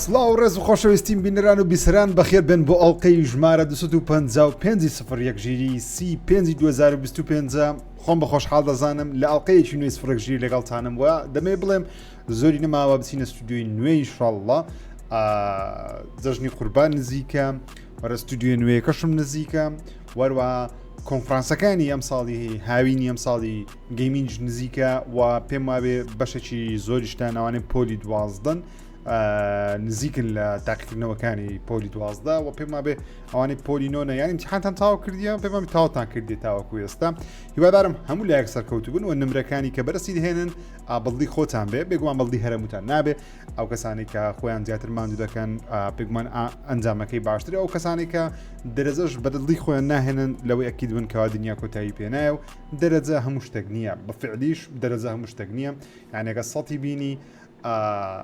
سڵاو ڕێز و خۆشەویستیم بینەران و بیسەران بەخێر بن بۆ ئەڵلقەی ژمارە 255 ژیری سی 5 2025 خۆم بە خۆشحاڵ دەزانم لە ئەڵلقەیەکی نوێی سفرەک ژیر لەگەڵتانم وە دەمێ بڵێم زۆری نەماوە بچینە ستودیۆی نوێی ئینشاڵڵا جەژنی قوربان نزیکە وەرە ستودیۆی نوێیەکەشم نزیکە وەروە کۆنفرانسەکانی ئەم ساڵی هاوینی ئەم ساڵی گەیمینج نزیکە و پێم وابێ بەشێکی زۆریشتان ئەوانەی پۆلی دوازدەن نزیکن لە تاقیکردنەوەکانی پۆلی دوازدە و پێم وابێ ئەوانەی پۆلی نۆنە یانی امتحانتان تاوا کردیە پێم وابێ تاوتان کردێ تاوەکو ئێستا هیوادارم هەموو لایەک سەرکەوتو بن و نمرەکانی کە بەرەسی دەهێنن بەڵدی خۆتان بێ بێگومان بەڵدی هەرەموتان نابێ ئەو کەسانی کە خۆیان زیاتر ماندوو دەکەن پێگومان ئەنجامەکەی باشترە ئەو کەسانی کە دەرەجەش بەدڵی خۆیان ناهێنن لەوەی ئەکید بن کەوا دنیا کۆتایی پێنایە و دەرەجە هەموو شتێک نییە بەفعلیش دەرەجە هەموو شتێک نییە یانێکە سەڵی بینی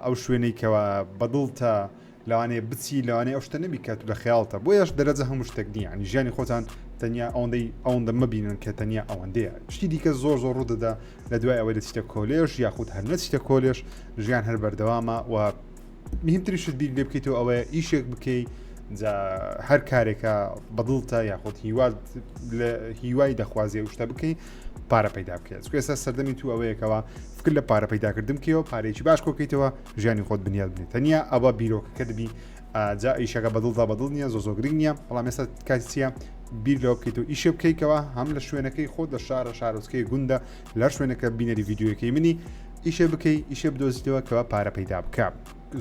ئەو شوێنەی کەەوە بەدڵتە لەوانەیە بچی لەوانەیە ئەو شتە نەبیکات و لە خەیاڵتە بۆ یەش دەرەجە هەموو شتێک نییە ینی ژیانی خۆتان تەنیا ئەوەندە مەبینن کە تەنیا ئەوەندەیە شتی دیکە زۆر ڕوودەدا لە دوای ئەوەی دەچیتە کۆلێژ یاخود هەر نەچیتە کۆلێژ ژیان هەر بەردەوامە و مهمتریشت بیر لێ بکەیتەوە ئەوەیە ئیشێک بکەی هەر کارێکە بەدڵتە یاخود هیوای دەخوازیە و شتە بکەی پارە پەیدا بکەیت ئێستا سەردەمی تو ئەوەیەکەوە فکر لە پارە پەیداکردن بکەوە پارێکی باش کۆکەیتەوە ژیانی خۆت بنیاد بنێت تەنیا ئەوە بیرۆکەکە دەبی جا ئیشەکە بەدڵدا بەدڵ نییە زۆ گرنگ نییە بەڵام ئێستا کاتیە بیر لەوە بکەیتەوە ئیشە بکەیتەوە هەم لە شوێنەکەی خۆت لە شارۆچکەی گوندە لەر شوێنەکە بینەری ڤیددیوەکەی منی ئیشە بکەی ئیشە بدۆزیتەوە کەەوە پارە پەیدا بکە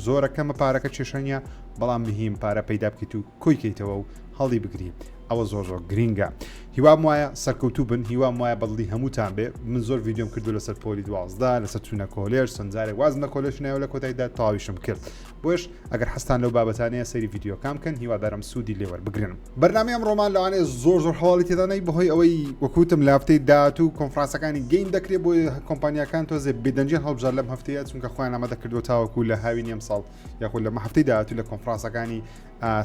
زۆرە کەمە پارەکە کێشەنیە بەڵام مهم پارە پەیدا بکەیت و کۆیکەیتەوە و هەڵی بگری ئەوە زۆر گرینگە هیوام وایە سەرکەوتوو بن هیوام وایە بەدڵی هەمووتان بێ من زۆر ڤیددیۆم کردو لەسەر پۆلی دوازدە لەسەر چوونە کۆلێژ چەندجارێک وازم لە کۆلێژ نایەوە لە کۆتاییدا تاویشم کرد بۆش ئەگەر حەستان لەو بابەتانەیە سەیری ڤیددیۆکام بکەن هیوادارم سوودی لێوەربگرن بەرنامەی ئەمڕۆمان لەوانەیە زۆر هەواڵی تێدانەی بەهۆی ئەوەی وەکوتم لە هەفتەی داهاتوو کۆنفرانسەکانی گەیم دەکرێت بۆ کۆمپانیاکان تۆزێ بێدەنجیان هەڵبژار لەم هەفتەیە چونکە خۆیان ئامادە کردووە تاوەکو لە هاوینی ئەم ساڵ یاخود لە هەفتەی داهاتوو لە کۆنفرانسەکانی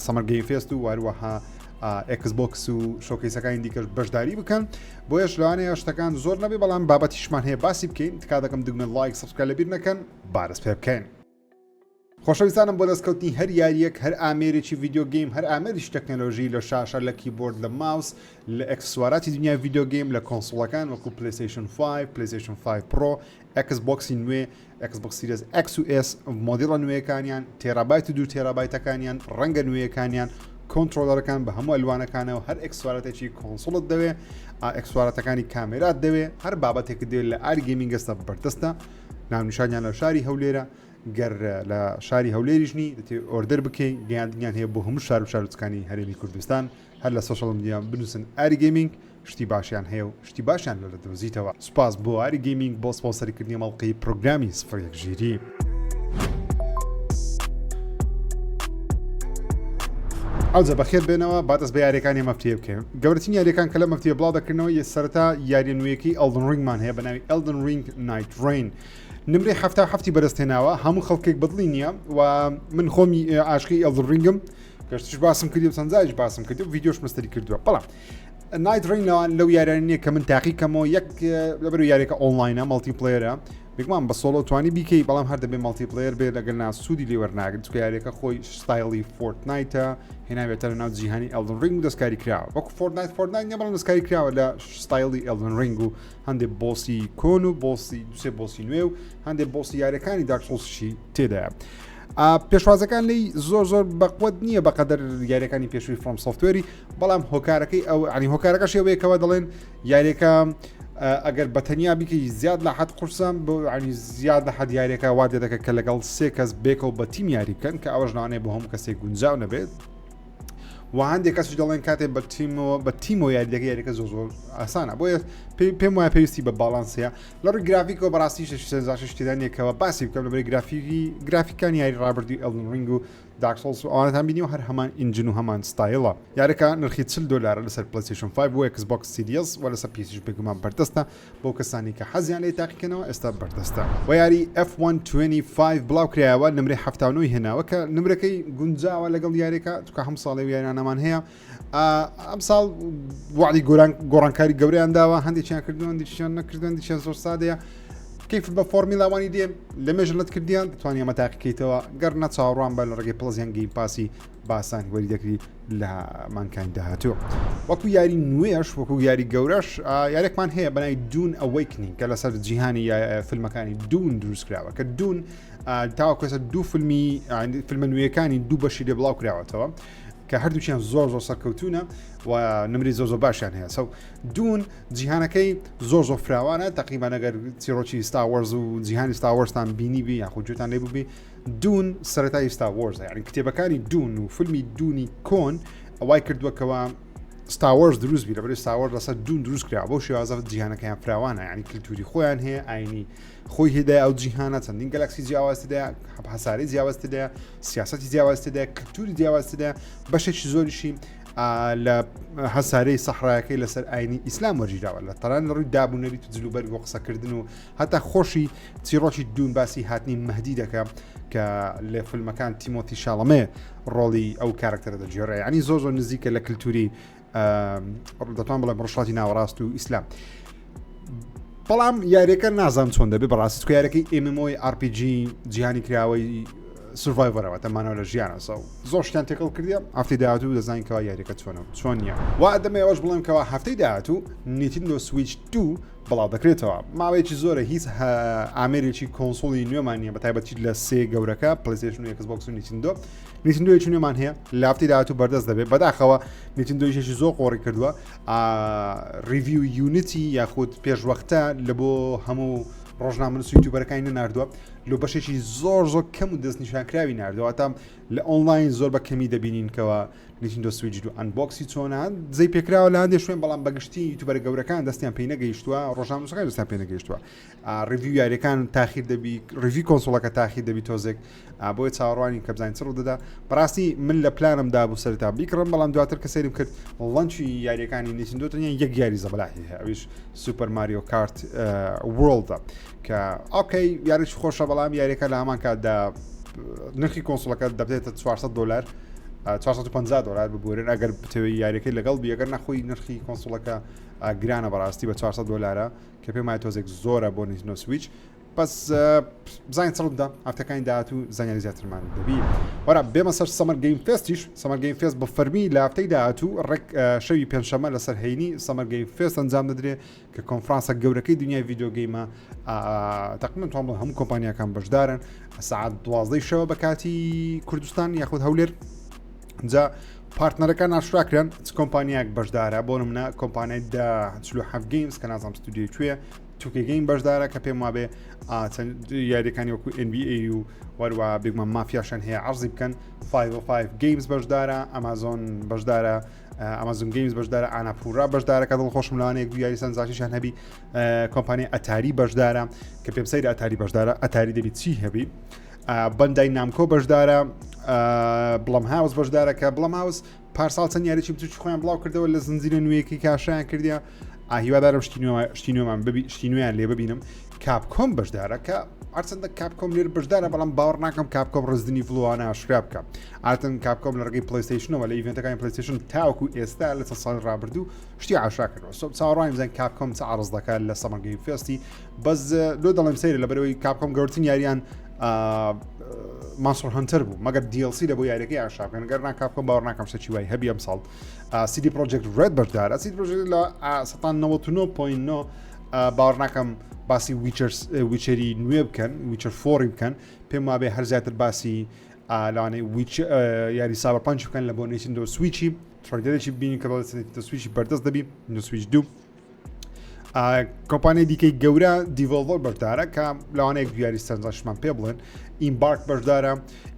سەمەر گەیم فێست و واروەها ئەکسبۆکس و شۆکەیسەکانی دیکەش بەشداری بکەن بۆیەش لەوانەیە شتەکان زۆر نەبێ بەڵام بابەتیشمان هەیە باسی بکەین تکا دەکەم دگمە لایک سبسکرایب لەبیر نەکەن بارەس پێ بکەین خۆشەویستانم بۆ دەستکەوتنی هەر یاریەک هەر ئامێرێکی ڤیددیۆ گەیم هەر ئامێریش تەکنەلۆژی لە شاشە لە کیبۆرد لە ماوس لە ئەکسسوارەتی دنیای ڤیددیۆ گەیم لە کۆنسۆڵەکان وەکو پلیستیشن 5 پلیستیشن 5 پرۆ ئەکسبۆکسی نوێ ئەکسبۆکس سیریز X و S مۆدیڵە نوێیەکانیان تێرابایت و 2 تێرابایتەکانیان ڕەنگە نوێیەکانیان کۆنتترۆلەرەکان بە هەموو ئەلوانەکانەوە هەر ئەکسوارەتێکی کۆنسۆڵت دەوێ ئەکسوارەتەکانی کامێرات دەوێ هەر بابەتێک دێت لە ئاری گەیمینگەستە بەردەستە ناونیشانیان لە شاری هەولێرە گەر لە شاری هەولێریژنی دەتێ ئۆردەر بکەین گەیاندنیان هەیە بۆ هەموو شار و شارچکانی هەرێمی کوردستان هەر لە سۆشەڵ میدیا بنووسن ئاری گەیمینگ شتی باشیان هەیە و شتی باشیان لە دۆزیتەوە سوپاس بۆ ئاری گەیمینگ بۆ سپۆنسەریکردنی مەڵقەی پرۆگرامی سفرێک ژیری ئەوجە بەخێر بێنەوە بادەست بە یاریەکانی مەفتیە بکەین گەورەترین یاریەکان کە لە مەفتیە بڵاو دەکردنەوە یە سەرەتا یاریە نوێیەکەی ئەلدن ڕینگمان هەیە بە ناوی ئەلدن ڕینگ نایت ڕین نمرەی هەفتی بەدەستهێناوە هەموو خەڵکێک بەدڵی نییە و من خۆمی عاشقی ئەلدن ڕینگم گەشتش باسم کردی و چەندجاریش باسم کردی و ڤیددیۆش مەستەری کردووە بەڵام نایت ڕین لەو یاریانە نییە کە من تاقیکەمەوە یەک لەبەر یاریەکە ئۆنلاینە مەڵتی پلەیەرە بگومان بە سۆڵۆ توانی بیکەی بەڵام هەر دەبێت مەڵتی پلەیەر بێت لەگەر ناسوودی لێوەرناگرن چکە یاریەکە خۆی ستایلی فۆرتنایتە هێناوێتە لە ناو جیهانی ئەلدن ڕینگ و دەستکاری کراوە وەکو فۆرتنایت نیە بەڵام دەستکاری کراوە لە ستایلی ئەلدن ڕینگ و هەندێک بۆسی کۆن و دوسێ بۆسی نوێ و هەندێک بۆسی یاریەکانی دارک سۆڵسشی تێدایە پێشوازەکان لی زۆر بەقوت نییە بەقەدەر یاریەکانی پێشووی فڕۆم سۆفتوێری بەڵام هۆکارەکەی ئەو عنی هۆکارەکە شێوەیەکەوە دەڵێن یاریەکە ئەگەر بەتەنیا بیکەی زیاد لە حەد قورسم بۆ عنی زیاد لە حەد یاریەکە وا دەکە کە لەگەڵ سێ کەس بێکەوە بە تیم یاری بکەن کە ئەوەش ناوانەیە بۆ هەموو کەسێک گونجاو نەبێت و هەندێک کەسش دەڵێن کاتێک بە تیمەوە یاریەکە یاریەکە زۆر ئاسانە بۆیە پێم وایە پێویستی بە باڵانسەیە لە ڕووی گرافیکەوە بەڕاستی شتێدانێکەوە باسی بکەم لەبەر گرافیکانی یاری ڕابردی ئەلدن ڕینگ و دارک سۆڵز و ئەوانەتان بینیوە هەر هەمان ئینجن و هەمان ستایلە یاریەکە نرخی $40 لەسەر پلیستیشن 5 و ئەکسبۆکس سیریز و لەسەر پیسیش بێگومان بەردەستە بۆ کەسانی کە حەزیان لێ تاقیکەنەوە ئێستا بەردەستە و یاری F125 بڵاو کرایەوە نمرەی 79 هێناوە کە نمرەکەی گونجاوە لەگەڵ یاریەکە چکە هەموو ساڵی یاریانەمان هەیە ئەم ساڵ وعدی گۆڕانکاری گەورەیان داوە هەندێکیان کردووە هەندێکیان نەکردووە هەندێکیان زۆر سادەیە کەیفت بە فۆرمیلاوانی دێ لە مێژنت کردیان دەتوانانی ئەمە تاقیکەیتەوە گەر نە چاوەڕوان بە لە ڕێگەی پڵزیان گەیم پاسی باسانی وەری دەکری لە مانکانی داهاتوە وەکو یاری نوێش وەکو یاری گەورەش یارێکمان هەیە بەناوی دون ئەوەیکنینگ کە لەسەر جیهانی فیلمەکانی دون دروستکراوە کە دون تاوەکوێسە دوو فیلمە نوێیەکانی دوو بەشی لێ بڵاو کراوەتەوە کە هەردووچیان زۆر سەرکەوتونە و نمری زۆر باشیان هەیە سەو دون جیهانەکەی زۆر فراوانە تقریبان ئەگەر چیرۆکی ستاوەرز و جیهانی ستاوەرستان بینیبی یاخود گوێتان لێبووبی دون سەرەتای ستاوەرز یعنی کتێبەکانی دون و فیلمی دونی کۆن ئەوای کردووەکەوە ستاوەرز دروست بی لەبەر ستاوەرز لەسەر دون دروست کرا بۆ شێوازە جیهانەکەیان فراوانە یعنی کلتوری خۆیان هەیە ئاینی خۆی هێدای ئەو جیهانە چەندین گەلاکسی جیاوازتدایە هەساری جیاوازتدایە سیاسەتی جیاوازتدایە کلتوری جیاوازتدایە بەشێکی زۆریشی لە هەسارەی سەحرایەکەی لەسەر ئاینی ئیسلام وەرگیراوە لە تەڕان لە ڕووی دابوونەری و جلوبەرگ و قسەکردن و هەتا خۆشی چیرۆکی دون باسی هاتنی مەهدی دەکە کە لە فیلمەکان تیمۆتی شاڵەمێ ڕۆڵی ئەو کارەکتەرە دەجێڕێ ینی زۆر نزیکە لە کللتوری دەتوان بڵێ ڕۆژڵاتی ناوەڕاست و ئیسلام بەڵام یاریەکە نازانم چۆن دەبێت بەڕاستی کو یارەکەی ئێمەمۆی RPG جیهانی کراوەی سڤایڤەرەوە تەمانەوە لە ژیانە سەو زۆر شتیان تێکەڵ کردیە هەفتەی داهاتوو دەزانینکەوە یاریەکە چۆن نییە وا دەمە ئەوەش بڵێمکەوە هەفتەی داهاتوو نیتیندۆ سویچ 2 بڵاو دەکرێتەوە ماوەیەکی زۆرە هیچ ئامێرێکی کۆنسۆڵی نوێمان نیە بەتایبەتی لە سێ گەورەکە پلەیستێشن و Xbox و نیتیندۆیەکی نوێمان هەیە لە هەفتەی داهاتوو بەردەست دەبێت بەداخەوە نیتیندۆیشی زۆر قۆڕی کردووە ریڤیو یونیتی یاخود پێشوەختە لە بۆ هەموو ڕۆژنامەنووس یوتیوبەرەکانی نەناردووە لە بەشێکی زۆر کەم و دەستنیشانکراوی ناردەوە تام لە ئۆنلاین زۆر بە کەمی دەبینینکەوە نیتیندۆ سویچ و ئەنبۆکسی چۆنان جێی پێکراوە لە هەندێک شوێن بەڵام بەگشتی یوتیوبەرە گەورەکان دەستیان پێی نەگەیشتووە ڕۆژنامەنووسەکان دەستیان پێی نەگەیشتووە ریڤیو یاریەکان تاخیر دەبی ریڤیو کۆنسۆڵەکە تاخیر دەبی تۆزێک بۆی چاوەڕوانی کە بزانین چ ڕوودەدا بەڕاستی من لە پلانم دابوو سەرتا بیکڕم بەڵام دواتر کە سەیرم کرد لەنچی یاریەکانی نیتیندۆ تەنیا یەک یاری زەبەلاحی هەیە ئەویش سوپەر ماریۆ کارت وۆرڵدە کە ئۆکەی یاریش خۆشە بەڵام یاریەکە لە هەمان کاتدا نرخی کۆنسۆڵەکە دەبێتە $400 $450 ببورن ئەگەر بتەوەی یاریەکەی لەگەڵ بیەگەر نەخۆی نرخی کۆنسۆڵەکە گرانە بەڕاستی بە $400 کە پێم وایە تۆزێک زۆرە بۆ نیتیندۆ سویچ بەس بزانین چ ڕوودا هەفتەکانی داهاتوو زانیاری زیاترمان دەبی وەرە بێمە سەر سەمەر گەیم فێستیش سەمەر گەیم فێست بە فەرمی لە هەفتەی داهاتوو ڕێک شەوی پێنجشەممە لەسەر هەینی سەمەر گەیم فێست ئەنجام دەدرێت کە کۆنفرانسە گەورەکەی دنیای ڤیدیۆ گەیمە تقریباً توان بڵێ هەموو کۆمپانیاکان بەشدارن ساعت 12 شەوە بە کاتی کوردستان یاخود هەولێر جا پارتنەرەکان ناشراکران چ کۆمپانیاک بەشدارە بۆ نمونە کۆمپانیای 10 گەیمز کە نازانم ستودیۆی کوێ توکێ گەیم بەشدارە کە پێم وابێ یاریەکانی وەکو NBA و وەروە بێگومان مافیاشان هەیە عەرزی بکەن 505 گەیمز بەشدارە ئەمازۆن بەشدارە ئەمازۆن گەیمز بەشدارە ئاناپورا بەشدارە کە دڵخۆشم لەوانەیەک دو یاری سەنجاشیشان هەبی کۆمپانیای ئەتاری بەشدارە کە پێم سەیرە ئەتاری بەشدارە ئەتاری دەبی چی هەبی بەندای نامکۆ بەشدارە بڵەم هاوس بەشدارە کە بڵەم هاوس پارساڵ چەند یاریی بچوکی خۆیان بڵاو کردەوە لە زنجیرە نوێیەکی کاشیان کردیا هیوادارم شتی نوێیان لێ ببینم کاپکۆم بەشدارە کە ئارچەندە کاپکۆم لێر بەشدارە بەڵام باوەڕ ناکەم کاپکۆم ڕزدنی فلوانە ئاشکرا بکە ئارتن کاپکۆم لە ڕێگەی پلەیستیشنەوە لە ئیڤنتەکانی پلەیستیشن تاوەکو ئێستا لە چەند ساڵی ڕابردوو شتی عاشا کردەوە چاوەڕوانی بزانین کاپکۆم چ عەرز دەکات لە سەمەر گەیم فێستی بەس لۆ دەڵێم سەیرە لەبەرەوەی کاپکۆم گەورەترین یاریان مانسۆر هەنتەر بوو مەگەر دیڵسی لە بۆ یاریەکەی ئاشا بکەن گەر ناکاپکۆم باوەڕ ناکەم شتێکی وای هەبی ئەم ساڵ CD Projekt Red بەشدارە CD Projekt لە 99.9 باوەڕ ناکەم باسی ویچەری نوێ بکەن ویچەر فۆری بکەن پێم وابێ هەر زیاتر باسی لەوانەیە یاری سایبەرپانک بکەن لە بۆ نیتیندۆ سویچی تڕێدەرێکی بینین کە نیتیندۆ سویچی بەردەست دەبی نیتیندۆ سویچ 2 کۆمپانیای دیکەی گەورە دیڤۆلڤەر بەشدارە کە لەوانەیەک دیاری سەرنجاشمان پێ بڵێن ئیمبارک بەشدارە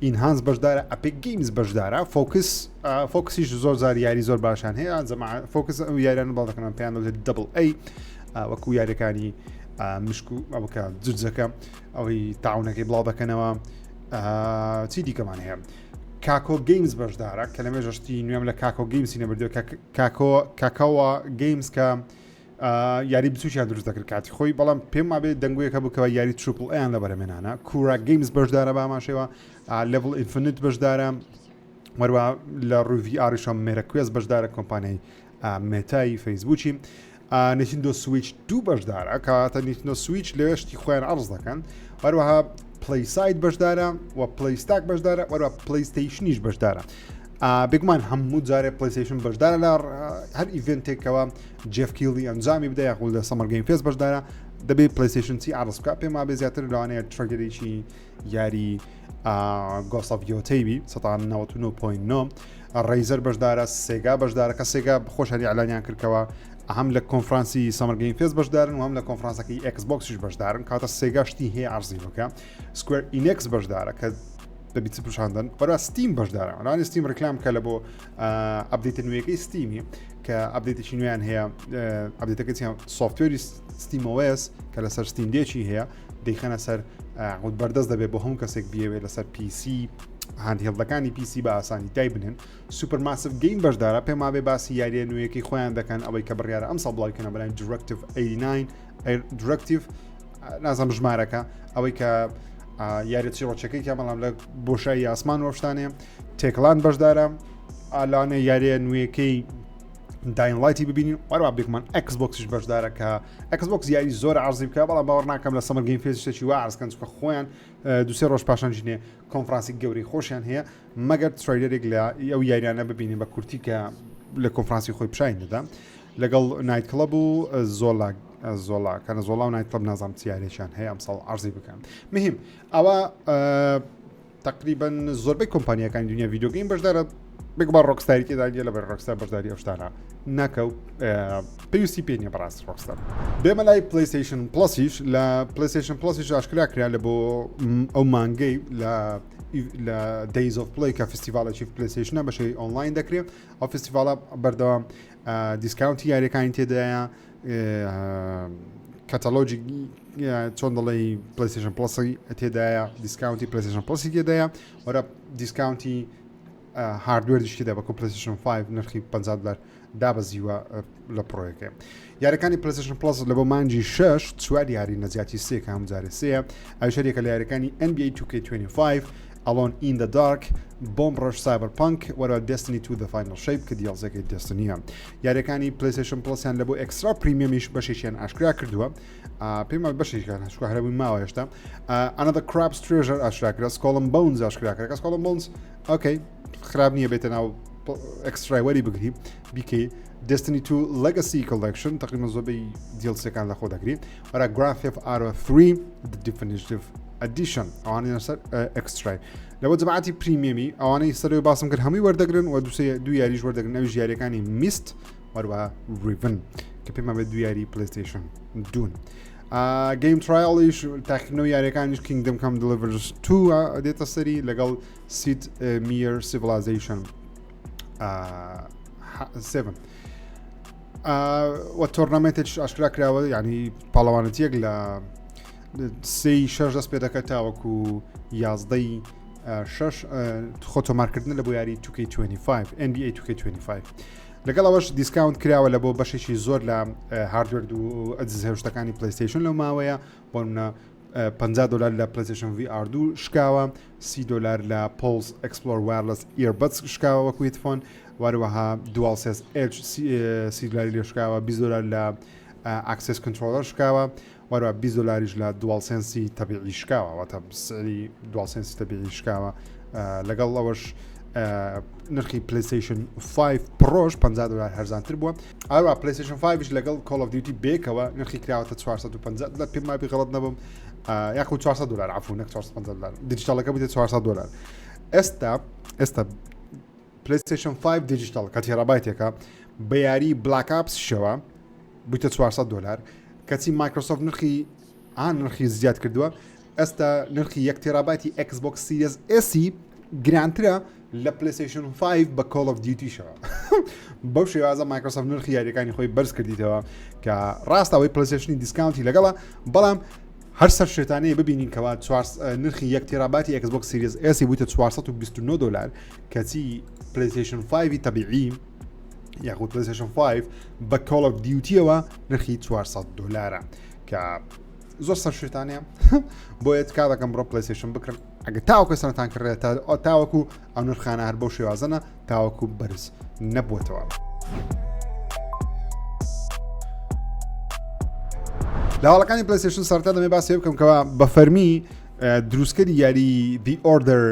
ئینهانس بەشدارە ئەپێک گەیمز بەشدارە فۆکسیش زۆر زار یاری زۆر باشان هەیە فۆکس یاریان بەڵ دەکەن پێیان دەوێت DAA وەکو یاریەکانی مشک و ئەوکە جرجەکە ئەوەی تاونەکەی بڵاو دەکەنەوە چی دیکەمان هەیە کاکۆ گەیمز بەشدارە کە لە مێژەشتی نوێم لە کاکۆ گەیمسی نەبردووە کاکەوە گەیمز کە یاری بچووکیان دروست دەکرد کاتی خۆی بەڵام پێم وابێت دەنگویەکە بکەوە یاری تریپل ئەیان لە بەرەمێنانە کورا گەیمز بەشدارە بە ئاماشەوە لێڤڵ ئینفینیت بەشدارە وەروە لە ڕووی ئاریشە مێرە کوێز بەشدارە کۆمپانیای مێتای فەیسبووکی نیتیندۆ سویچ 2 بەشدارە کەواتە نیتیندۆ سویچ لەوێشتی خۆیان عرض دەکەن وەروەها پلی سایت بەشدارە و پلی ستاک بەشدارە وەروە پلیستیشنیش بەشدارە بێگومان هەموو جارێ پلیستیشن بەشدارە لە هەر ئیڤنتێکەوە جێف کیلی ئەنجامی بدە یاخود لە سەمەر گەیم فێس بەشدارە دەبێت پلیستیشن چی عرض بکات پێم وابێ زیاتر لەوانەیە ترەگەرێکی یاری گۆست ئۆف یۆتەیبی 99.9 ڕیزەر بەشدارە سێگا بەشدارە کە سێگا خۆشحالی ئەعلانیان کردکەوە هەم لە کۆنفرانسی سەمەر گەیم فێس بەشدارن و هەم لە کۆنفرانسەکەی ئەکسبۆکسیش بەشدارن کاتە سێگا شتی هەیە عرضی بکە سکوێر ئینێکس بەشدارە کە دەبیت پشاندن بەرە ستیم بەشدارە ئەوانە ستیم ڕکلام کە لە بۆ ئەپدێتە نوێیەکەی ستیمی کە ئەپدێتێکی نوێیان هەیە ئەپدێتەکەی سۆفتوێری ستیم OS کە لەسەر ستیم دێکی هەیە دەیخەنە سەر بەردەست دەبێت بۆ هەموو کەسێک بیەوێت لەسەر PC هاندهێڵدەکانی PC بە ئاسانی دای بنێن سوپەر ماسیف گەیم بەشدارە پێم وابێ باسی یاریە نوێیەکەی خۆیان دەکەن ئەوەی کە بڕیارە ئەم ساڵ بڵاوکەنە بەلای Directive 89 Directive نازانم ژمارەکە ئەوەی کە یاری چیرۆچەکەی کە بەڵام لە بۆشایی ئاسمان وەشتانەیە تێکلان بەشدارە ئالانە یاریە نوێیەکەی داینلایتی ببینین وەروە بێکمان ئەکسبۆکسیش بەشدارە کە ئەکسبۆکس یاری زۆر عرضی بکە بەڵام باوەڕ ناکەم لە سەمەر گەیم فێسێکی وا عرضکەن چکە خۆیان دوسێ ڕۆژ پاشان ژینێ کۆنفرانسی گەوری خۆشیان هەیە مەگەر ترایلەرێک لە ئەو یاریانە ببینین بە کورتی کە لە کۆنفرانسی خۆی پیشین دەدا لەگەڵ نایت کلەب و زۆڵاکەنە زۆڵا و نایت کلەب نازانم چیارێکیان هەیە ئەم ساڵ عرضی بکەن مهم ئەوە تقریبا زۆربەی کۆمپانیەکانی دنیا ڤیدیۆ گەیم بەشدارە بێگومان ڕۆکستاری تێداگە لە بەر ڕۆکستار بەشداری ئەو شتانە ناکە و پێویستی پێ نییە بەڕاست ڕۆکستار بێمە لای پلیستیشن پلسیش لە پلیستیشن پلسیش ئاشکرا کرا لە بۆ ئەو مانگەی لە Days of Play کە فستیڤالێکی پلیستیشنە بەشەی ئۆنلاین دەکرێت ئەو فستیڤالە بەردەوام دیسکاونتی یاریەکانی تێدایە کەتەلۆجی چۆن دەڵێ پلیستیشن پلسی تێدایە دیسکاونتی پلیستیشن پلسی تێدایە وەرە دیسکاونتی هاردوێر دیشتیدا بە پلیستیشن 5 نرخی $50 دابەزیوە لە پرۆیەکە یاریەکانی پلیستیشن پلس لە بۆ مانجی 6 چوار یاری نەزیاتی سێ کە هەمجارێ سەیە ئەو شەریەکە لە یاریەکانی NBA 2K25 Alone in the Dark Bomb Rush Cyberpunk وەرە Destiny 2 The Final Shape کە دیالزەکەی دەستنیە یاریەکانی پلیستیشن پلسیان لە بۆ ئەکسترا پریمیەمیش بەشێکیان ئاشکرا کردووە پێم بەشێکیان هەشکو هەرەبووی ماوە هێشتا Another Crab's Treasure ئاشکراکرا Skull and Bones ئاشکراکرا Skull and Bones ئۆکەی خراپ نییە بێتە ناو ئەکسترای بگری بیکەی Destiny 2 Legacy Collection تقریبا زۆربەی دیڵسەکان لە خۆ دەگرێت وەرە Grand Theft Auto 3 The Definitive Edition ئەوانەی لەسەر ئەکسترای لەوە جەماعەتی پریمیەمی ئەوانەی سەرەوەی باسم کرد هەمووی وەردەگرن و دوو یاریش وەردەگرن ئەویش یاریەکانی میست وەروە ریڤن کە پێم بێت دوو یاری پلیستیشن دوون گەیم ترایڵیش تاقیکردنەوە یاریەکانیش Kingdom Come Deliverance 2 دێتە سەری لەگەڵ Sid Meier Civilization 7 و تۆرنامنتێکیش ئاشکرا کراوە یعنی پاڵەوانەتیەک لە 3-6 دەست پێ دەکات تاوەکو 11 خۆتۆمارکردن لە بۆ یاری 2K25 NBA 2K25 لەگەڵ ئەوەش دیسکاونت کراوە لە بۆ بەشێکی زۆر لە هاردوێر و ئەجزهێشتەکانی پلیستیشن لەو ماوەیە بۆ منە $50 لە پلیستیشن VR2 شکاوە $30 لە Pulse Explore Wireless Earbuds شکاوە وەکو هیدفۆن وەروەها DualSense Edge $30 لێ شکاوە $20 لە Access Controller شکاوە وەروە $20 لە DualSense تەبیعی شکاوە واتە سعری DualSense تەبیعی شکاوە لەگەڵ ئەوەش نرخی پلیستیشن 5 پرۆش $50 هەرزانتر بووە ئەوە پلیستیشن 5 لەگەڵ Call of Duty بێکەوە نرخی کراوەتە $450 لە پێم مابی غەڵەت نەبووم یاخود $400 عفو نەک $450 دیجیتالەکە بێت $400 ئێستا پلیستیشن 5 دیجیتال کە تێرابایتێکە بە یاری بلاک ئاپس شەوە بوویتە $400 کەچی مایکرۆسۆفت نرخی زیاد کردووە ئێستا نرخی 1 تێرابایتی Xbox Series S گرانترە لە پلیستیشن 5 بە Call of Duty شەوە بەو شێوازە مایکرۆسۆفت نرخی یاریەکانی خۆی بەرز کردیتەوە کە ڕاستەوەی پلیستیشنی دیسکاونتی لەگەڵە بەڵام هەر سەر شێتانەیە ببینین کەوا نرخی 1 تێرابایتی Xbox Series S بوویتە $429 کەچی پلیستیشن 5 تەبیعی یاخود پلیستیشن 5 بە Call of Duty-ەوە نرخی $400 کە زۆر سەر شێتانەیە بۆیە کا دەکەم بڕۆ پلیستیشن بکڕن ئەگە تاوەکو سەرتان کڕێت تاوەکو ئەو نرخانە هەر بەو شێوازەنە تاوەکو بەرز نەبووتەوە لە هەڵەکانی پلەیستێشن سەرەتا دەمێ باسی بکەم کەوا بە فەرمی دروستکەری یاری The Order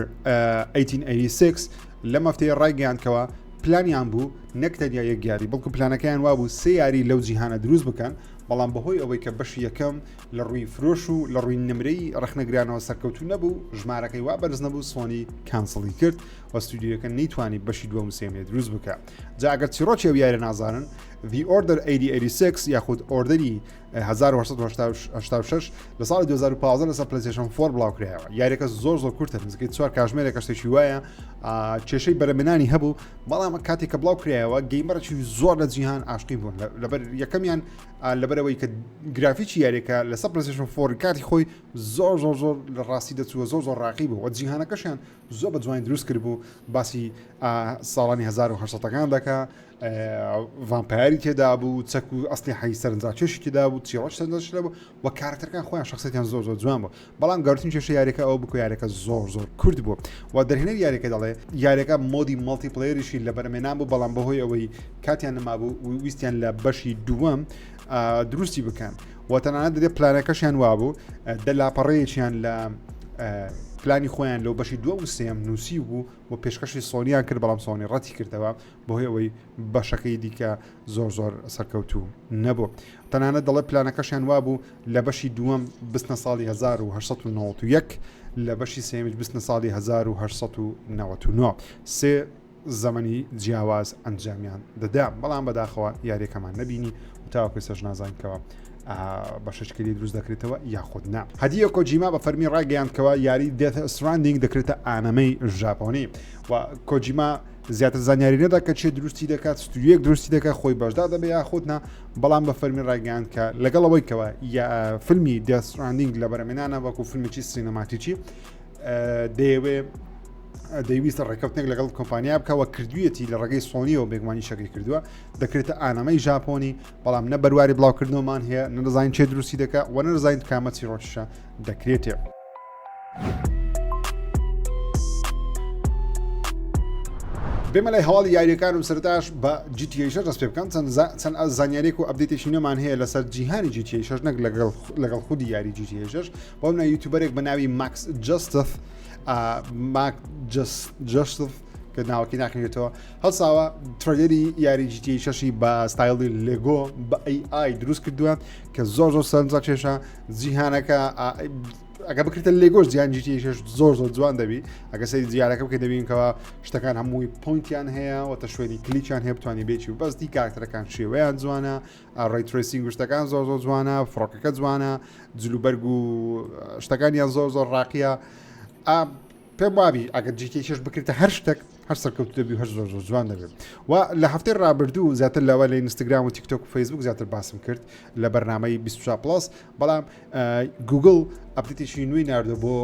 1886 لەم هەفتەیە ڕایگەیاندکەوە پلانیان بوو نەک تەنیا یەک یاری بەڵکو پلانەکەیان وابوو سێ یاری لەو جیهانە دروست بکەن بەڵام بەهۆی ئەوەی کە بەشی یەکەم لە ڕووی فرۆش و لە ڕووی نمرەی ڕەخنەگرانەوە سەرکەوتو نەبوو ژمارەکەی وا بەرز نەبوو سۆنی کانسڵی کرد و ستودیۆکە نەیتوانی بەشی دووەم و سێمیە دروست بکە جا ئەگەر چیرۆکی ئەو یارە نازانن The Order 8086 یاخود ئۆردەری 1986 لە ساڵی 2015 لەسەر پلەیستێشن 4 بڵاوکرایەوە یاریەکە زۆر کورتە نزیکەی 4 کاتژمێرێکە شتێکی وایە کێشەی بەرەمێنانی هەبوو بەڵام کاتێک کە بڵاوکرایەوە گەیمەرێکی زۆر لە جیهان ئاشتی بوون لەبەر یەکەمیان لەبەرەوەی کە گرافیکی یاریەکە لەسەر پلەیستێشن 4 کاتی خۆی زۆر لە ڕاستی دەچووە زۆر ڕاقی بوو و جیهانەکەشیان زۆر بە جوان دروست کرد بوو باسی ساڵانی 1800ەکان دەکا ڤامپایری تێدا بوو چەک و ئەسلی حەی سەرنجاکێشی تێدا بوو چیڕۆژ سەرنجاکێش بوو و کارەکتەرەکان خۆیان شخصیتیان زۆر جوان بوو بەڵام گەورەترین کێشەی یاریەکە ئەو بوو کە یاریەکە زۆر کورت بوو و دەرهێنەری یاریەکە دەڵێ یاریەکە مۆدی مەڵتیپلەیەریشی لە بەرەمێنان بوو بەڵام بەهۆی ئەوەی کاتیان نەمابوو ویستیان لە بەشی دووەم دروستی بکەن و تەنانەت دەبێت پلانەکەشیان وابوو دەلاپەڕەیەکیان لە پلانی خۆیان لەو بەشی دووە و سێم نووسی بوو و پێشکەشی سۆنیان کرد بەڵام سۆنی ڕەتی کردەوە بەهۆی ئەوەی بەشەکەی دیکە زۆر سەرکەوتوو نەبوو تەنانەت دەڵێ پلانەکەشیان وابوو لە بەشی دووەم بستنە ساڵی 1991 لە بەشی سێمیش بستنە ساڵی 1999 سێ زەمەنی جیاواز ئەنجامیان دەدا بەڵام بەداخەوە یاریەکەمان نەبینی و تاوەکوی سەرژ نازانکەوە بەشەشکلی دروست دەکرێتەوە یاخود نا هەدیە کۆجیما بە فەرمی ڕاگەیاندکەوە یاری دێت ستراندینگ دەکرێتە ئانەمەی ژاپۆنی و کۆجیما زیاتر زانیاری نەدا کە چێ دروستی دەکات ستودیۆیەک دروستی دەکات خۆی بەشدا دەبێ یاخودنا بەڵام بە فەرمی ڕاگەیاند کە لەگەڵەوەی کەوە یا فیلمی دێت ستراندینگ لە بەرەمێنانە وەکو فیلمێکی سینەماتیکی دەیویستە ڕێکەوتنێک لەگەڵ کۆمپانیا بکەوە کردوویەتی لە ڕێگەی سۆنیەوە بێگومانی شەکری کردووە دەکرێتە ئانەمەی ژاپۆنی بەڵام نە بەرواری بڵاوکردنەوەمان هەیە نەدەزانین چێ دروستی دەکات و نەدەزانین کامە چیرۆکیشە دەکرێتێ بێمە لای هەواڵی یاریەکانم سەرتاش بە جیتیئەی 6 دەست پێ بکەم چەند ئازانیارێک و ئەپدێتێکی نوێمان هەیە لەسەر جیهانی جیتیئەی 6 نەک لەگەڵ خودی یاری جیتیئەی 6 بۆ منە یوتیوبەرێک بە ناوی ماکس جەستف کە ناوەکی ناکەوێتەوە هەڵساوە ترەیەری یاری جیتیئەی 6 بە ستایلی لێگۆ بە AI دروست کردووە کە زۆر سەرنجاکێشە جیهانەکە ئەگە بکرێتە لێگۆش جیهان جیتیئەی 6 زۆر جوان دەبی ئەگە سەری جیارەکە بکە دەبینکەوە شتەکان هەمووی پۆینتیان هەیە و تە شوێنی کلیچیان هەیە بتوانانی بێکی و بەستی کارکتەرەکان شێوەیان جوانە ڕێیترێسینگ و شتەکان زۆر جوانە فڕۆکەکە جوانە جلوبەرگ و شتەکانیان زۆر ڕاقیە پێم وابی ئەگەر جیتیئەی 6 بکرێتە هەر شتێک هەر سەرکەوت دەبی و هەر زۆر جوان دەبێت و لە هەفتەی ڕابردوو زیاتر لەوە لە ئینستاگرام و تیکتۆک و فەیسبوک زیاتر باسم کرد لە بەرنامەی 24 بەڵام گوگل ئەپدێتێکی نوێی ناردو بۆ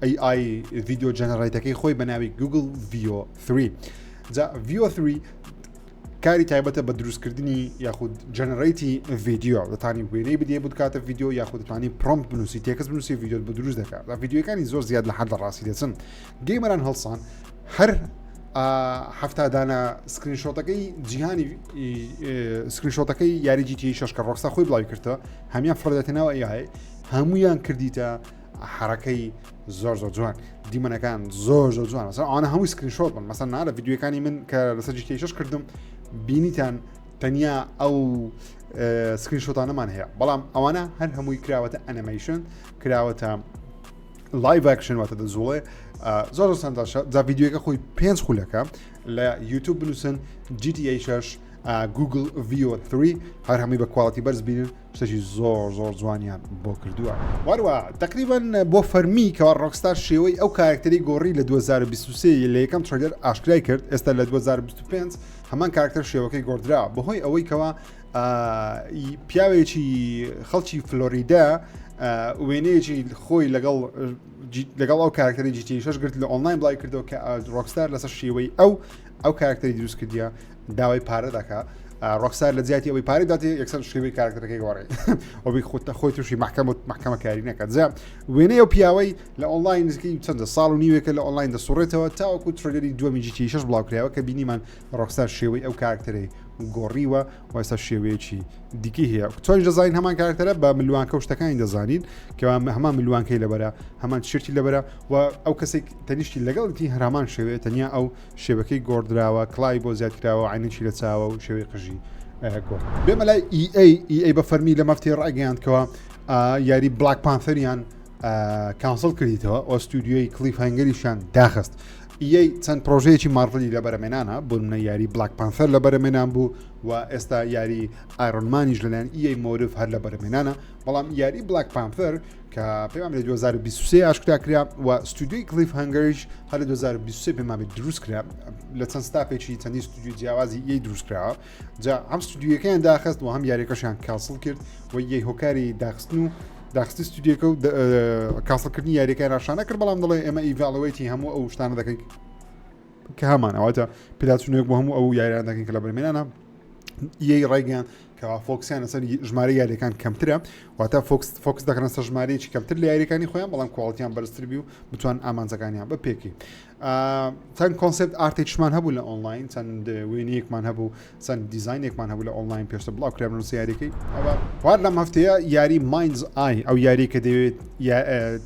AI ڤیدیۆ جەنەڕیتەکەی خۆی بە ناوی گوگل ڤیۆ 3 جا ڤیۆ 3 کاری تایبەتە بە دروستکردنی یاخود جەنەڕیتی ڤیدیۆ دەتانی وێنەی بدێ بکاتە ڤیدیۆ یاخود دەتوانانی پرۆمپت بنووسی تێکەس بنووسی ڤیدیۆت بە دروست دەکات و ڤیدیۆکانی زۆر زیاد لە حەد ڕاستی دەچن گەیمەران هەڵسان هەر هەفتادانە سکرینشۆتەکەی جیهانی سکرینشۆتەکەی یاری جیتیئەی 6 کە ڕۆکستار خۆی بڵاوی کردەوە هەمیان فڕدەتێنەوە AI هەمویان کردیتە حرەکەی زۆر جوان دیمەنەکان زۆر جوان مەسەڵەن ئەوانە هەمووی سکرینشۆت بن مەسەڵەن نارە ڤیدیۆکانی من کە لەسەر جیتیئەی 6 کردم بینیتان تەنیا ئەو سکرینشۆتانەمان هەیە بەڵام ئەوانە هەر هەمووی کراوەتە ئەنیمەیشن کراوەتە لایڤ ئەکشن واتە دەزوڵێ زۆر سەنداشە جا ڤیدیۆەکە خۆی 5 خولەکە لە یوتیوب بنووسن جیتیئەی 6 گوگل ڤیۆ 3 هەر هەمووی بە کواڵیتی بەرز بینن شتێکی زۆر جوانیان بۆ کردووە وەروە تقریبان بۆ فەرمی کەوا ڕۆکستار شێوەی ئەو کارکتەری گۆڕی لە 2023 لە یەکەم ترێلەر ئاشکرای کرد ئێستا لە 2025 هەمان کارکتەر شێوەکەی گۆڕدرا بەهۆی ئەوەی کەوا پیاوێکی خەڵکی فلۆریدا وێنەیەکی خۆی لەگەڵ ئەو کارکتەری جیتیئەی 6 گرت لە ئۆنلاین بڵای کردەوە کە ڕۆکستار لەسەر شێوەی ئەو کارکتەری دروست کردیە داوای پارە دەکات ڕۆکستار لە جیاتی ئەوەی پارەی داتی یەکسەر شێوەی کارکتەرەکەی گۆڕی ئەوەی خۆی تووشی محکەمە کاری نەکات جا وێنەی ئەو پیاوەی لە ئۆنلاین نزیکەی چەندە ساڵ و نیوێکە لە ئۆنلاین دەسوڕێتەوە تاوەکو ترێلەری دووەمی جیتیئەی 6 بڵاوکرایەوە کە بینیمان ڕۆکستار شێوەی ئەو کارکتەرەی گۆڕیوە و ئێستا شێوەیەکی دیکەی هەیە تۆش دەزانین هەمان کارکتەرە بە ملوانکە و شتەکانی دەزانین کە هەمان ملوانکەی لەبەرە هەمان تیشرتی لەبەرە و ئەو کەسێک تەنیشتی لەگەڵی هەرامان شێوەیە تەنیا ئەو شێوەکەی گۆڕدراوە کڵای بۆ زیادکراوە عینەکی لە چاوە و شێوەی قژی گۆڕ بێمە لای EA بە فەرمی لە مەفتەی ڕاگەیاندکەوە یاری بلاک پانثەریان کانسڵ کردیتەوە ئەو ستودیۆی کلیف هەنگەریشان داخست EA چەند پرۆژەیەکی مارڤڵی لە بەرەمێنانە بۆ منە یاری بلاک پانثەر لە بەرەمێنان بوو و ئێستا یاری ئایرۆنمانیش لەلایەن EA مۆرف هەر لە بەرەمێنانە بەڵام یاری بلاک پانثەر کە پێم لە 2023 ئاشکرا کرا و ستودیۆی کلیف هەنگەریش هەر لە 2023 پێم دروست کرا لە چەند ستاپێکی چەندی ستودیۆ جیاوازی EA دروست کراوە جا هەم ستودیۆکەیان داخست و هەم یاریەکەشیان کانسڵ کرد و EA هۆکاری داخستن و داخستی ستودیۆکە و کاسڵکردنی یاریەکەی ڕاشانە کرد بەڵام دەڵێ ئێمە ئیڤالەوەیتی هەموو ئەو شتانە دەکەین کە هەمان ئەواتە پێداچوونێک بۆ هەموو ئەو یاریان دەکەین کە لە بەرمێنانە EA ڕایگەیان کەوا فۆکسیان لەسەر ژمارە یاریەکان کەمترە واتە فۆکس دەکەن سەر ژمارەیەکی کەمتر لە یاریەکانی خۆیان بەڵام کواڵیتیان بەرزتربی و بتوان ئامانجەکانیان بە پێکی چەند کۆنسپت ئارتێکشمان هەبوو لە ئۆنلاین چەند وێنەیەکمان هەبوو چەند دیزاینێکمان هەبوو لە ئۆنلاین پێشتر بڵاو کرابن یاریەکەی وار لەم هەفتەیە یاری ماینز ئای ئەو یاری کە دەوێت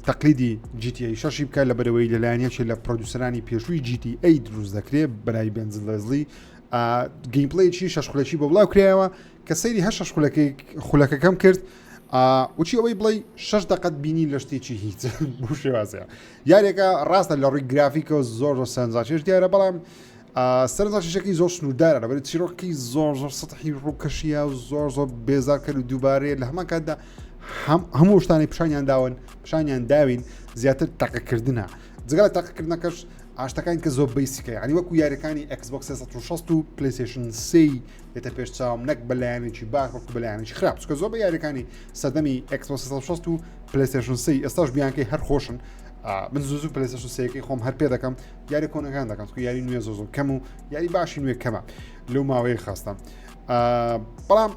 تەقلیدی جیتیئەی شەشی بکات لە بەرەوەی لەلایەنێکی لە پرۆدیوسەرانی پێشووی جیتیئەی دروست دەکرێت بەلای بێنزلەزلی گەیمپلەیەکی شەش خولەکی بۆ بڵاو کرایەوە کە سەیری هەر شەش خولەکەکەم کرد وچی ئەوەی بڵێ 6 دقت بینی لە شتێکی هیچ بوو شێوازەیە یاریەکە ڕاستە لە ڕووی گرافیکە زۆر سەرنجاچێش دیارە بەڵام سەرنجاچێشەکەی زۆر سنوودارە لەبەر چیرۆکی زۆر سەتحی ڕووکەشیە و زۆر بێزار کرد و دووبارەیە لە هەمان کاتدا هەموو شتانی پیشانیان داوین زیاتر تەقەکردنە جگە لە تەقەکردنەکەش ئاشتەکان کە زۆر بیسیکە ینی وەکو یاریەکانی Xbox 360 و PlayStation 3 دێتە پێش چاوم نەک بەلایەنێکی باش وەکو بەلایەنێکی خراپ چکە زۆر بە یاریەکانی سەدەمی Xbox 360 و PlayStation 3 ئێستاش بیانکەی هەر خۆشن من زوو PlayStation 3ەکەی خۆم هەر پێ دەکەم یاری کۆنەکان دەکەم چکە یاری نوێ زۆر کەم و یاری باشی نوێ کەمە لەو ماوەیە خاستم بەڵام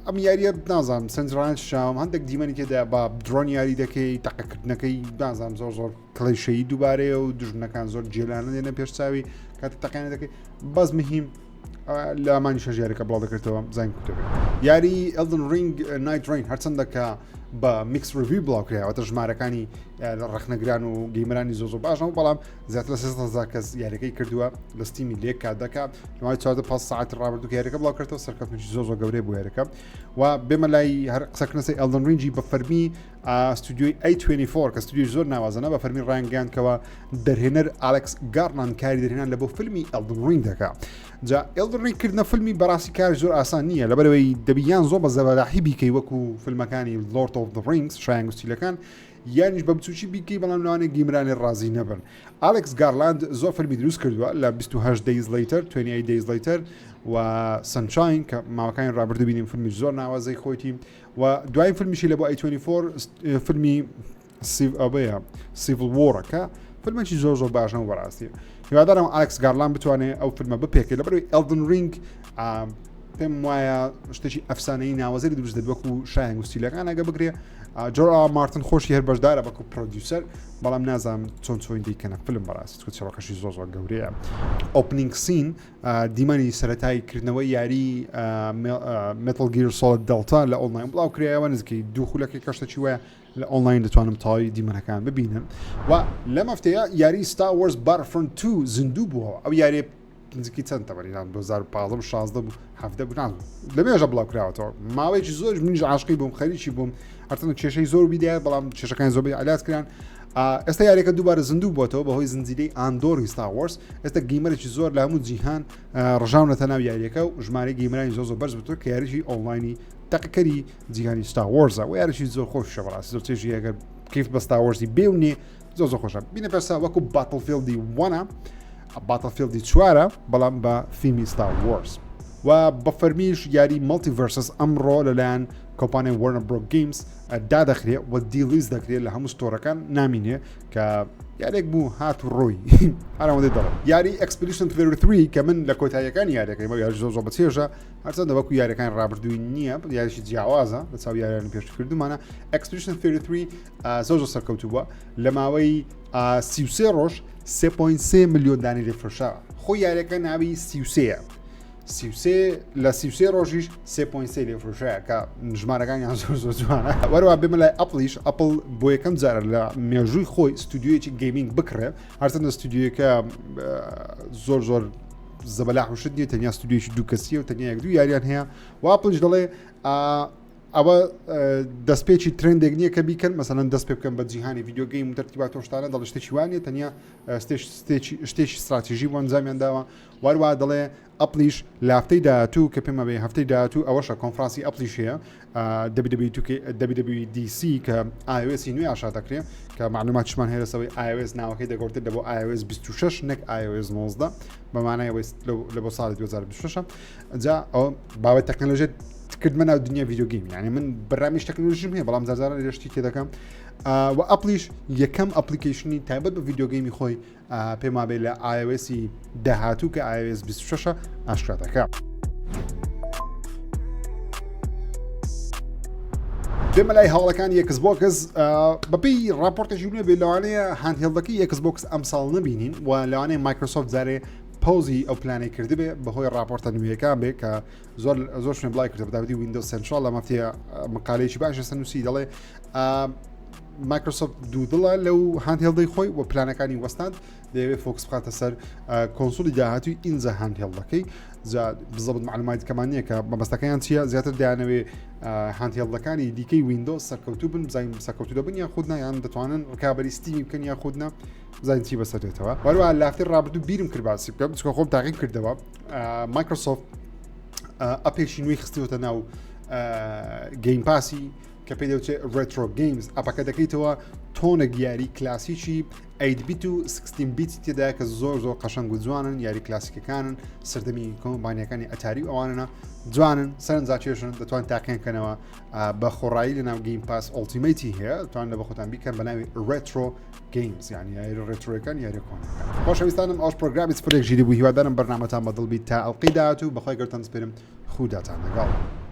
ئەم یاریە نازانم سنجڕان شام هەندێک دیمەنی تێدا بە درۆن یاری دەکەی تەقەکردنەکەی نازانم زۆر کڵیشەیی دووبارەیە و دژمنەکان زۆر جێلانە دێنە پێش چاوی کاتە تەقانە دەکەی بەس مهم لە ئەمانی شەژ یاریەکە بڵاو دەکردەوە زانگ کوتەکە یاری Elden Ring Night Rain هەرچەندەکە بە میکس ریڤیو بڵاو کرایەوەتە ژمارەکانی ڕەخنەگران و گەیمەرانی زۆر باشن بەڵام زیاتر لە 300,000 کەس یاریەکەی کردووە لە ستیمی لێک کات دەکات لەمای 4 ساعت ڕابردوو یاریەکە بڵاو کردەوە سەرکەوتنی زۆر گەورەی بۆ یاریەکە و بێمە لای هەر قسەکردنەسەی Elden Ring بە فەرمی ستودیۆی A24 کە ستودیۆی زۆر ناوازەنە بە فەرمی ڕایانگەیاندکەوە دەرهێنەر ئالێکس گارلند کاری دەرهێنان لە بۆ فیلمی Elden Ring دەکات جا Elden Ring کردنە فیلمی بەڕاستی کاری زۆر ئاسان نییە لەبەرەوەی دەبیان زۆر بە زەبەداحی بیکەی وەکو فیلمەکانی Lord of the Rings شایەنگ ستیلەکان یانیش بە بچوکی بیکەی بەڵام لەوانێ گیمرانی ڕازی نەبن ئالێکس گارلاند زۆر فیلمی دروست کردووە لە 28 days later 28 days later و سنشاین کە ماوەکانی ڕابردوو بینیم فیلمی زۆر ناوازەی خۆیتی و دوای فیلمیشی لە بۆ A24 فیلمی Civil War-ەکە فیلمێکی زۆر باشە و بەڕاستی هیوادارم ئالێکس گارلاند بتوانێت ئەو فیلمە بپێکێت لەبەرەوەی Elden Ring پێم وایە شتێکی ئەفسانەی ناوازەری دروست دەبێت وەکو شایەنگ و ستیلەکان ئەگە بگرێ جۆر مارتن خۆشی هەر بەشدارە وەکو پرۆدیوسەر بەڵام نازانم چۆن دیکەنە فیلم بەڕاستی چکە چڕەکەشی زۆر گەورەیە ئۆپنینگ سین دیمەنی سەرەتایی کردنەوەی یاری Metal Gear Solid Delta لە ئۆنلاین بڵاو کرایەوە نزیکەی دوو خولەکەی کەشتێکی وایە لە ئۆنلاین دەتوانم تاوی دیمەنەکان ببینن و لەم هەفتەیە یاری Star Wars Battlefront 2 زیندوو بووەوە ئەو یاری نزیکی چەند تەبەرینان 2015 16 بوو 17 بوو نازم لەمێژە بڵاو کراوەتەوە ماوەیەکی زۆر منیش عاشقی بووم خەریکی بووم هەرچەندە کێشەی زۆر بیدایە بەڵام کێشەکانی زۆربەی علاج کران ئێستا یاریەکە دووبارە زیندوو بووەتەوە بەهۆی زنجیرەی ئاندۆری Star Wars ئێستا گەیمەرێکی زۆر لە هەموو جیهان ڕژاونەتە ناو یاریەکە و ژمارەی گەیمەرانی زۆر بەرز بووتر کە یاریشی ئۆنلاینی تەقەکەری جیهانی Star Wars و یاریشی زۆر خۆشە بەڕاستی زۆر چێژی ئەگەر کیف بە Star Wars بێونێ زۆر خۆشە بینە پێستا وەکو Battlefield 1 Battlefield 4 بەڵام بە فیلمی Star Wars و بە فەرمیش یاری Multiverses ئەمڕۆ لەلایەن کۆمپانیای Warner Bros Games دادەخرێت و دیلیز دەکرێت لە هەموو ستۆرەکان نامینێ کە یارێک بوو هات و ڕۆی هەرەوەندەی دەڵێت یاری Expedition 33 کە من لە کۆتاییەکانی یاریەکەی یاری زۆر بەچێژە هەرچەندە وەکو یاریەکان ڕابردووی نییە یاریشی جیاوازە لە چاو یاریانی پێش کردومانە Expedition 33 زۆر سەرکەوتووە لە ماوەی 33 ڕۆژ 3.3 ملیۆن دانی لێفرۆشاوە خۆی یاریەکە ناوی 33 لە 33 ڕۆژیش 3.3 لێ فرۆشەیە کە ژمارەکانیان زۆر جوانە. وەروە بێمە لای ئەپڵیش ئەپڵ بۆ یەکەم جارە لە مێژووی خۆی ستودیۆیەکی گەیمینگ بکڕێ هەرچەندە ستودیۆیەکە زۆر زەبەلاح وشت نیە تەنیا ستودیۆیەکی دوو کەسیە و تەنیا یەک دوو یاریان هەیە و ئەپڵش دەڵێ ئەوە دەستپێکی ترندێک نییە کە بیکەن مەسەڵەن دەست پێ بکەن بە جیهانی ڤیدیۆ گەیم و تەرتیبات تۆشتانە دەڵێ شتێکی وانە تەنیا شتێکی استراتیژی بۆ ئەنجامیان داوە وەروە دەڵێ ئەپلیش لە هەفتەی داهاتوو کە پێمە بێ هەفتەی داهاتوو ئەوەشە کۆنفرانسی ئەپلیش هەیە WWDC کە iOS نوێ ئاشا دەکرێت کە معلوماتیشمان هەیە لەسەوەی iOS ناوەکەی دەگۆڕێت لە بۆ iOS 26 نەک iOS 19 بەمانای لە بۆ ساڵی 2026 جا ئەو باوەی تەکنۆلۆژیت کردمە ناو دنیا ڤیدیۆ گەیم یعنی من بەرامیش تەکنۆلۆژیم هەیە بەڵام جارجارە لێشتی تێ دەکەم و ئەپلیش یەکەم ئەپلیکیشنی تایبەت بە ڤیدیۆ گەیمی خۆی پێما بێ لە iOS داهاتوو کە iOS 26 ئاشکرا دەکا. دێمە لای هەواڵەکانی Xbox بەپێی راپۆرتێکی نوێ بێ لەوانەیە هاندهێڵدەکەی Xbox ئەمساڵ نبینین و لەوانەیە مایکرۆسۆفت جارێ پۆزی ئەو پلانەی کردبێ بەهۆی راپۆرتە نوێیەکان بێ کە زۆر شوێن بڵای کردە بەداوەتی ویندۆز سنترال لە مەفتەیە مقالەیەکی باشە سنووسی دەڵێ مایکرۆسۆفت دوودڵە لەو هاندهێڵدەی خۆی و پلانەکانی وەستاند دەیەوێت فۆکس بخاتە سەر کۆنسۆلی داهاتووی ئینجا هاندهێڵدەکەی بزەبت معلوماتی کەمان نییە کە مەبەستەکەیان چییە زیاتر دایانەوێ هاندهێڵدەکانی دیکەی ویندۆز سەرکەوتوو بن بزانین سەرکەوتو دەبن یان خودنا یان دەتوانن ڕکابەری ستیمی بکەن یان خودنا بزانین چی بەسەرێتەوە وەروە لە هەفتەی ڕابردوو بیرم کرد باسی بکەم چکە خۆم تاقیم کردەوە مایکرۆسۆفت ئەپێکی نوێی خستیوەتە ناو گەیم پاسی کە پێی دەوتێت ڕێترۆ گەیمز ئەپەکە دەکەیتەوە تۆنە یاری کلاسیکی 8 بیت و 16 بیت تێدا کە زۆر قەشەنگ و جوانن یاری کلاسیکەکانن سەردەمی کۆمپانیەکانی ئەتاری ئەوانە جوانن سەرنجا چێشن دەتوان تاقیێنکەنەوە بە خۆڕایی لە ناو گەیم پاس ئۆڵتیمەیتی هەیە دەتوان لە بە خۆتان بیکەن بە ناوی ڕێترۆ گەیمز یعنی یاری ڕێترۆەکان یاری کۆنەکان. خۆشەویستانم ئەوش پرۆگرامی سپرێک ژیری بوو هیوادارم بەرنامەتان بەدڵ بیت تا ئەڵقەی داهاتوو بەخوای گەورتان سپێرم خوداتان لەگەڵ.